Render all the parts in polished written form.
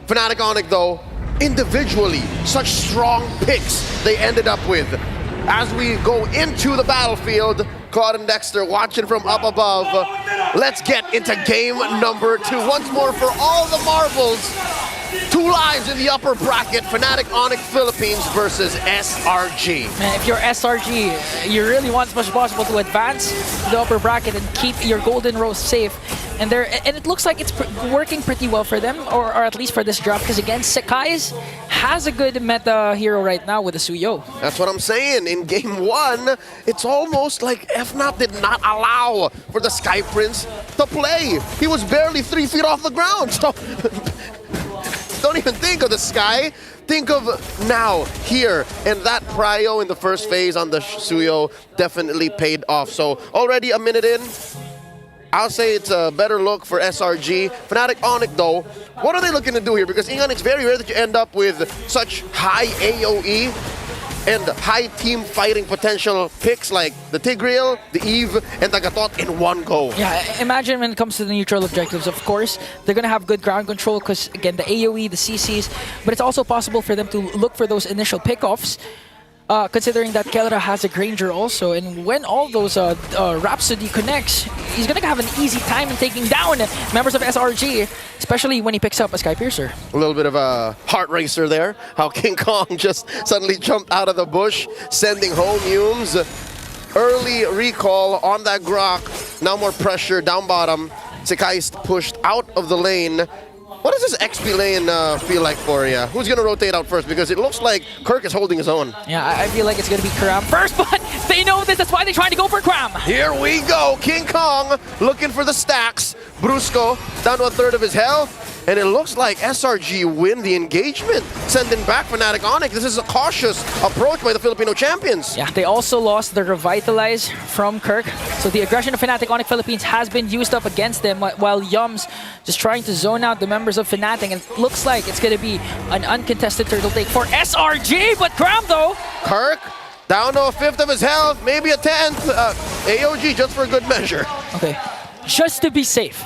Fanatic Onic, though, individually, such strong picks they ended up with. As we go into the battlefield, Claude and Dexter watching from up above. Let's get into game number 2. Once more for all the marbles. 2 lives in the upper bracket, Fanatic Onic Philippines versus SRG. Man, if you're SRG, you really want as much as possible to advance to the upper bracket and keep your golden rose safe. And it looks like it's working pretty well for them, or at least for this draft, because again, Sekai's has a good meta hero right now with the Suyo. That's what I'm saying. In game 1, it's almost like FNAP did not allow for the Sky Prince to play. He was barely 3 feet off the ground. So don't even think of the Sky. Think of now, here, and that prio in the first phase on the Suyo definitely paid off. So already a minute in, I'll say it's a better look for SRG. Fanatic Onic, though, what are they looking to do here? Because Ingon, it's very rare that you end up with such high AoE and high team fighting potential picks like the Tigreal, the Eve, and the Gatot in one go. Yeah, imagine when it comes to the neutral objectives, of course, they're going to have good ground control because, again, the AoE, the CCs, but it's also possible for them to look for those initial pickoffs. Considering that Kelra has a Granger also, and when all those Rhapsody connects, he's gonna have an easy time in taking down members of SRG, especially when he picks up a Sky Piercer. A little bit of a heart racer there, how King Kong just suddenly jumped out of the bush, sending home Humes. Early recall on that Grok, now more pressure down bottom. Sekai's pushed out of the lane. What does this XP lane feel like for you? Who's going to rotate out first? Because it looks like Kirk is holding his own. Yeah, I feel like it's going to be Kram first, but they know this. That's why they're trying to go for Kram. Here we go. King Kong looking for the stacks. Brusco down to 1/3 of his health. And it looks like SRG win the engagement, sending back Fanatic Onic. This is a cautious approach by the Filipino champions. Yeah, they also lost the Revitalize from Kirk. So the aggression of Fanatic Onic Philippines has been used up against them, while Yums just trying to zone out the members of Fnatic. And it looks like it's going to be an uncontested turtle take for SRG, but Kram though. Kirk down to 1/5 of his health, maybe a 10th. AOG just for good measure. Okay, just to be safe.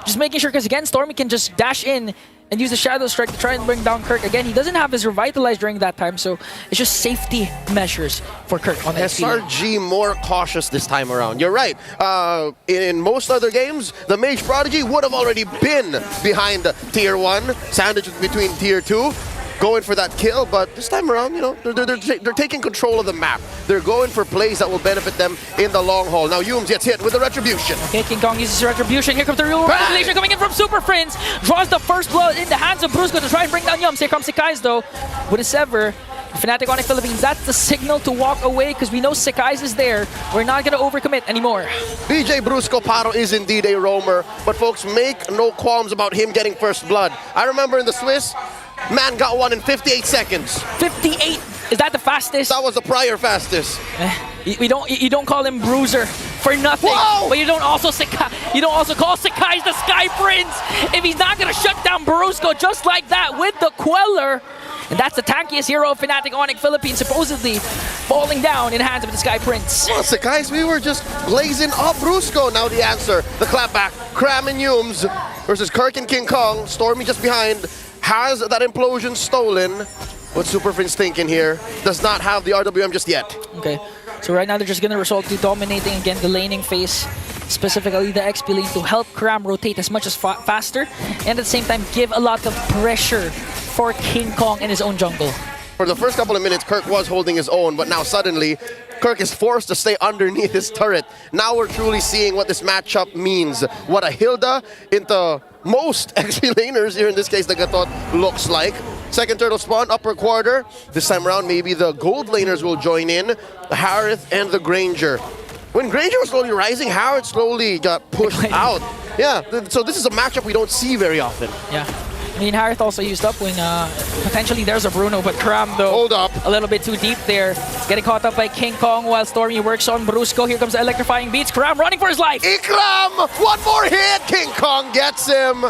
Just making sure, because again, Stormy can just dash in and use the Shadow Strike to try and bring down Kirk. Again, he doesn't have his Revitalize during that time, so it's just safety measures for Kirk on the SRG more cautious this time around. You're right. In most other games, the Mage Prodigy would have already been behind Tier 1, sandwiched between Tier 2. Going for that kill, but this time around, you know, they're taking control of the map. They're going for plays that will benefit them in the long haul. Now Humes gets hit with the Retribution. Okay, King Kong uses Retribution. Here comes the real manipulation coming in from Super Friends. Draws the first blow in the hands of Brusco to try and bring down Yums. Here comes Sekai's though, with a Sever. Fanatic Onic Philippines, that's the signal to walk away because we know Sekai's is there. We're not going to overcommit anymore. BJ Brusco Paro is indeed a roamer, but folks, make no qualms about him getting first blood. I remember in the Swiss, man got one in 58 seconds. 58? Is that the fastest? That was the prior fastest. You don't call him Bruiser for nothing. Whoa! But you don't also call Sekai's the Sky Prince if he's not gonna shut down Brusco just like that with the Queller. And that's the tankiest hero of Fanatic Onic Philippines, supposedly falling down in the hands of the Sky Prince. Well, Sekai's, we were just blazing up Brusco. Now the answer, the clapback, Kram and Humes versus Kirk and King Kong. Stormy just behind. Has that implosion stolen? What's Super Friends thinking here? Does not have the RWM just yet. Okay, so right now they're just going to resort to dominating again the laning phase, specifically the XP lane, to help Kram rotate as much as faster, and at the same time give a lot of pressure for King Kong in his own jungle. For the first couple of minutes, Kirk was holding his own, but now suddenly, Kirk is forced to stay underneath his turret. Now we're truly seeing what this matchup means. What a Hilda into most XP laners, here in this case the Gatot, looks like. Second turtle spawn, upper quarter. This time around, maybe the gold laners will join in. The Harith and the Granger. When Granger was slowly rising, Harith slowly got pushed out. Yeah, so this is a matchup we don't see very often. Yeah. I mean, Harith also used up when potentially there's a Bruno, but Kram though, hold up, a little bit too deep there. Getting caught up by King Kong while Stormy works on Brusco. Here comes the electrifying beats. Kram running for his life. Ikram! One more hit! King Kong gets him.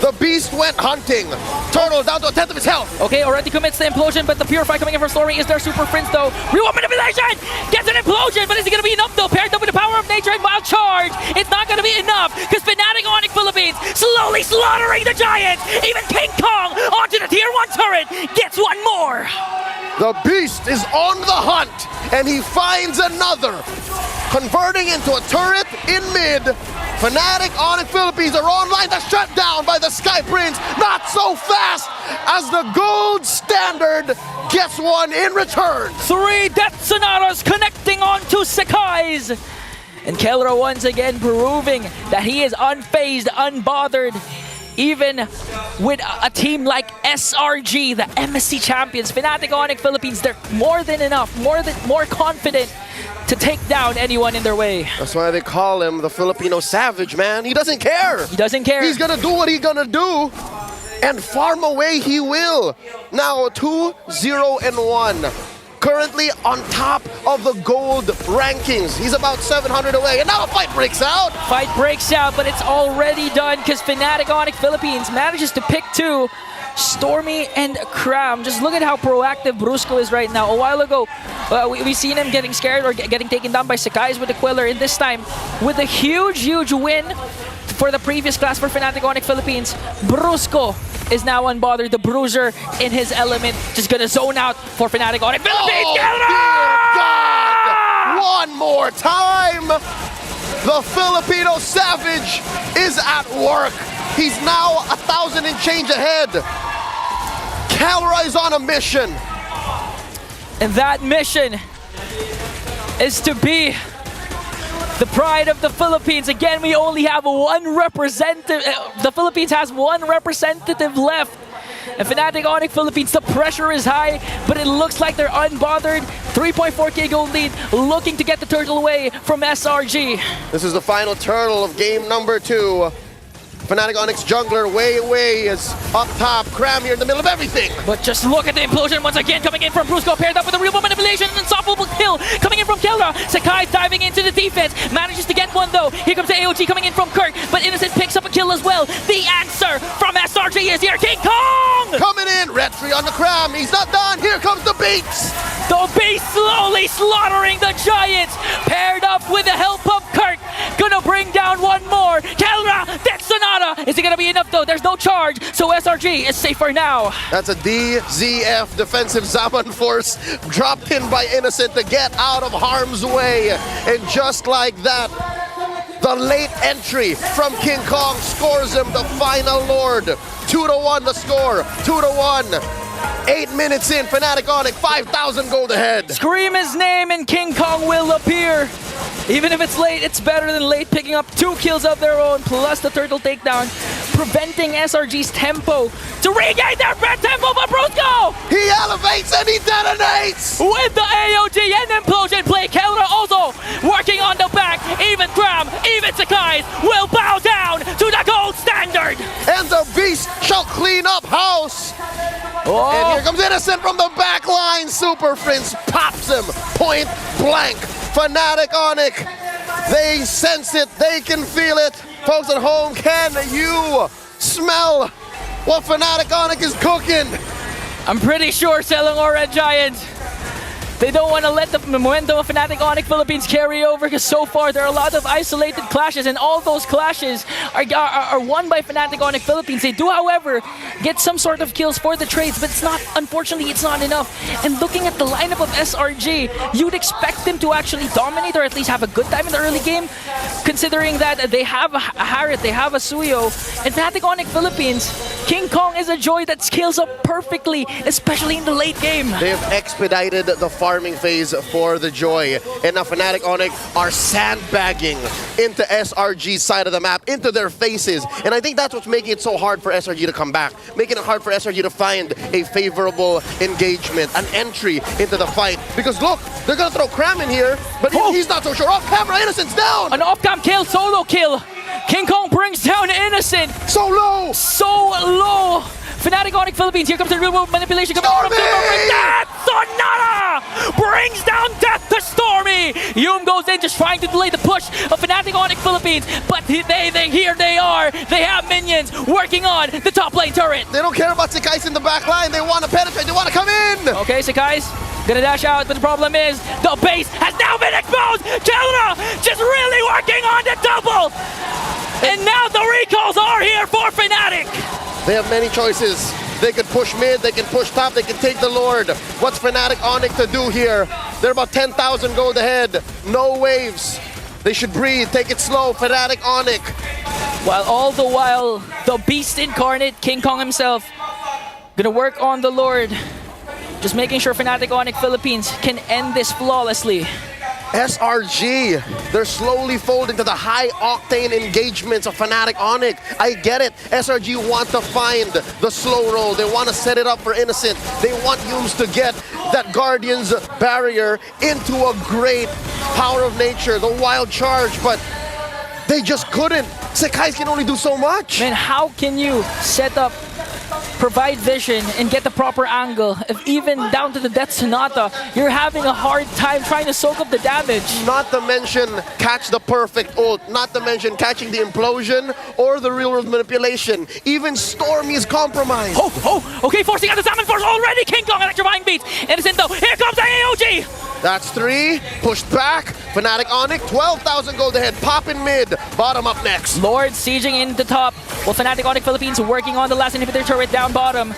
The beast went hunting. Turtle down to 1/10 of his health. Okay, already commits the implosion, but the Purify coming in from Stormy is their Super Prince though. Real manipulation! Gets an implosion, but is it going to be enough though? Paired up with the power of nature and wild charge. It's not going to be enough because Fanatic Onic Philippines slowly slaughtering the Giants. Even King Kong turret gets one more. The beast is on the hunt, and he finds another. Converting into a turret in mid. Fnatic Onic Philippines are online. They're shut down by the Sky Prince. Not so fast as the gold standard gets one in return. 3 Death Sonatas connecting onto Sakai's. And Kelra once again proving that he is unfazed, unbothered. Even with a team like SRG, the MSC champions, Fnatic Onic Philippines, they're more than enough, more confident to take down anyone in their way. That's why they call him the Filipino savage, man. He doesn't care. He doesn't care. He's gonna do what he's gonna do, and farm away he will. Now 2-0-1. Currently on top of the gold rankings. He's about 700 away, and now a fight breaks out. Fight breaks out, but it's already done because Fnatic Onic Philippines manages to pick 2. Stormy and Cram. Just look at how proactive Brusco is right now. A while ago, we've seen him getting scared or getting taken down by Sakai's with the Queller. And this time, with a huge win for the previous class for Fnatic Onic Philippines, Brusco is now unbothered. The Bruiser in his element, just gonna zone out for Fnatic Onic Philippines. Oh, dear God! One more time! The Filipino savage is at work. He's now 1,000 and change ahead. Calra is on a mission. And that mission is to be the pride of the Philippines. Again, we only have one representative. The Philippines has one representative left. And Fnatic Onic Philippines, the pressure is high, but it looks like they're unbothered. 3.4k gold lead, looking to get the turtle away from SRG. This is the final turtle of game number 2. Fnatic Onic's jungler way is up top. Cram here in the middle of everything. But just look at the implosion once again coming in from Brusco, paired up with a real manipulation and unstoppable kill coming in from Kelra. Sakai diving into the defense, manages to get one though. Here comes the AOG coming in from Kirk, but Innocent picks up a kill as well. The answer from SRG is here, King Kong! Coming in, Red Tree on the Cram. He's not done. Here comes the Beats. The Beast slowly slaughtering the Giants, paired up with the help of Kirk. Gonna bring down one more. Kelra, Death Sonata. Is it gonna be enough though? There's no charge, so SRG is safe for now. That's a DZF defensive Zaman force dropped in by Innocent to get out of harm's way. And just like that, the late entry from King Kong scores him the final Lord. 2-1 the score, 2-1. 8 minutes in, Fnatic Onic, 5,000 gold ahead. Scream his name and King Kong will appear. Even if it's late, it's better than late, picking up 2 kills of their own, plus the turtle takedown, preventing SRG's tempo to regain their red tempo, but Brusco! He elevates and he detonates! With the AOG and implosion play, Kelra also working on the back. Even Cram, even Sakai will bow down to the gold standard! And the Beast shall clean up house! Oh. And here comes Innocent from the back line. Super Prince pops him point blank. Fnatic Onic, they sense it, they can feel it. Folks at home, can you smell what Fnatic Onic is cooking? I'm pretty sure Slangor and Giant, they don't want to let the momentum of Fnatic Onic Philippines carry over, because so far there are a lot of isolated clashes, and all those clashes are won by Fnatic Onic Philippines. They do, however, get some sort of kills for the trades, but it's not, unfortunately, it's not enough. And looking at the lineup of SRG, you'd expect them to actually dominate or at least have a good time in the early game, considering that they have a Harriet, they have a Suyo, and Fnatic Onic Philippines, King Kong is a joy that scales up perfectly, especially in the late game. They have expedited the farming phase for the Joy, and now Fnatic Onic are sandbagging into SRG's side of the map, into their faces, and I think that's what's making it so hard for SRG to come back, making it hard for SRG to find a favorable engagement, an entry into the fight, because look, they're gonna throw Cram in here, but he's not so sure. Off camera, Innocent's down! An off-cam kill, solo kill! King Kong brings down Innocent! So low! So low! Fnatic Onic Philippines, here comes the real world manipulation coming from Death Sonata! Brings down Death to Stormy! Yum goes in just trying to delay the push of Fnatic Onic Philippines, but here they are! They have minions working on the top lane turret! They don't care about Sakai's in the back line, they want to penetrate, they want to come in! Okay, Sakai's gonna dash out, but the problem is the base has now been exposed! Kelra just really working on the double! And now the recalls are here for Fnatic! They have many choices. They can push mid, they can push top, they can take the Lord. What's Fanatic Onic to do here? They're about 10,000 gold ahead. No waves. They should breathe, take it slow. Fanatic Onic. While all the while, the beast incarnate, King Kong himself, gonna work on the Lord. Just making sure Fanatic Onic Philippines can end this flawlessly. SRG, they're slowly folding to the high-octane engagements of Fanatic Onic. I get it. SRG want to find the slow roll. They want to set it up for Innocent. They want Yums to get that Guardian's barrier into a great power of nature, the wild charge, but they just couldn't. Sekais can only do so much. Man, how can you set up, provide vision, and get the proper angle if even down to the Death Sonata, you're having a hard time trying to soak up the damage? Not to mention catch the perfect ult, not to mention catching the implosion or the real world manipulation. Even Stormy is compromised. Okay, forcing out the Salmon Force already! King Kong electrifying beats! Innocent though, here comes the AOG! That's 3, pushed back. Fanatic Onic, 12,000 gold ahead, pop in mid, bottom up next. Lord sieging into top, while Fanatic Onic Philippines working on the last inhibitor turret down bottom.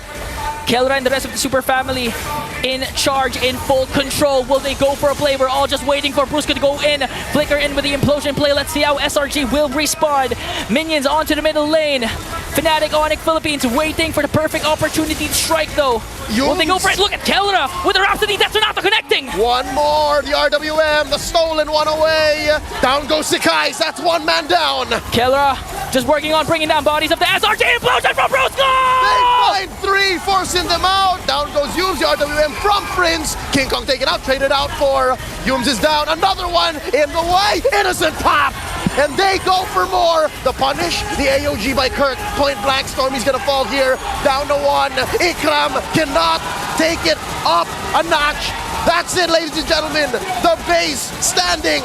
Kelra and the rest of the Super Family in charge, in full control. Will they go for a play? We're all just waiting for Bruce to go in. Flicker in with the implosion play. Let's see how SRG will respond. Minions onto the middle lane. Fanatic Onic Philippines waiting for the perfect opportunity to strike though. Will they go for it? Look at Kelra with the Rhapsody. That's not connecting. One more, the RWM, the stolen one away. Down goes Sekais, that's one man down. Kelra just working on bringing down bodies of the SRG. Implosion from Bruce. Go! They find 3, forcing them out. Down goes Yums, the RWM from Prince. King Kong taken out, traded out for Yums is down. Another one in the way. Innocent pop. And they go for more. The punish, the AOG by Kirk. Point blank, Stormy's gonna fall here. Down to 1. Ikram cannot take it up a notch. That's it, ladies and gentlemen. The base standing.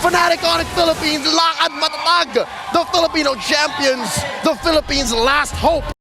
Fanatic Onic Philippines, lakad matatag. The Filipino champions. The Philippines' last hope.